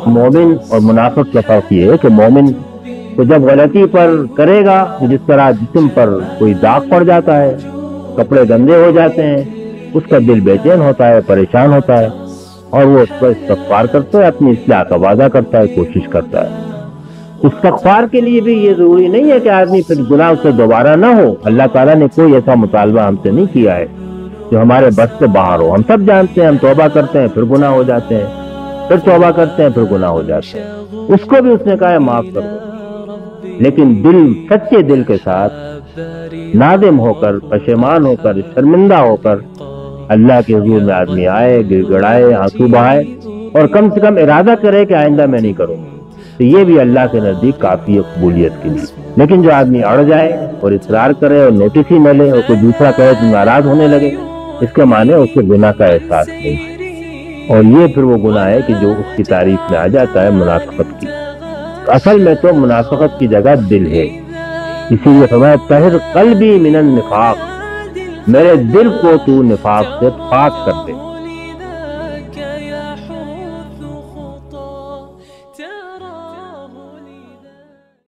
مومن اور منافق کا فرق یہ ہے کہ مومن تو جب غلطی پر کرے گا جس طرح جسم پر کوئی داغ پڑ جاتا ہے، کپڑے گندے ہو جاتے ہیں، اس کا دل بے چین ہوتا ہے، پریشان ہوتا ہے، اور وہ اس پر استغفار کرتا ہے، اپنی اصلاح کا وعدہ کرتا ہے، کوشش کرتا ہے۔ استغفار کے لیے بھی یہ ضروری نہیں ہے کہ آدمی پھر گناہ سے دوبارہ نہ ہو۔ اللہ تعالیٰ نے کوئی ایسا مطالبہ ہم سے نہیں کیا ہے جو ہمارے بس سے باہر ہو۔ ہم سب جانتے ہیں، ہم توبہ کرتے ہیں پھر گناہ ہو جاتے ہیں، پھر توبہ کرتے ہیں پھر گناہ ہو جاتے ہیں۔ اس کو بھی اس نے کہا ہے معاف کر دو، لیکن دل، سچے دل کے ساتھ نادم ہو کر، پشیمان ہو کر، شرمندہ ہو کر اللہ کے حضور میں آدمی آئے، گڑ گڑائے، آنسو بہائے، اور کم سے کم ارادہ کرے کہ آئندہ میں نہیں کروں، تو یہ بھی اللہ کے نزدیک کافی ہے قبولیت کے لیے۔ لیکن جو آدمی اڑ جائے اور اصرار کرے اور نوٹس ہی نہ لے اور کوئی دوسرا کہے تو ناراض ہونے لگے، اس کے معنی اس کو گناہ کا احساس نہیں، اور یہ پھر وہ گناہ ہے کہ جو اس کی تعریف میں آ جاتا ہے منافقت کی۔ اصل میں تو منافقت کی جگہ دل ہے، اسی لیے فرمایا طہر قلبی من النفاق، میرے دل کو تو نفاق سے پاک کر دے۔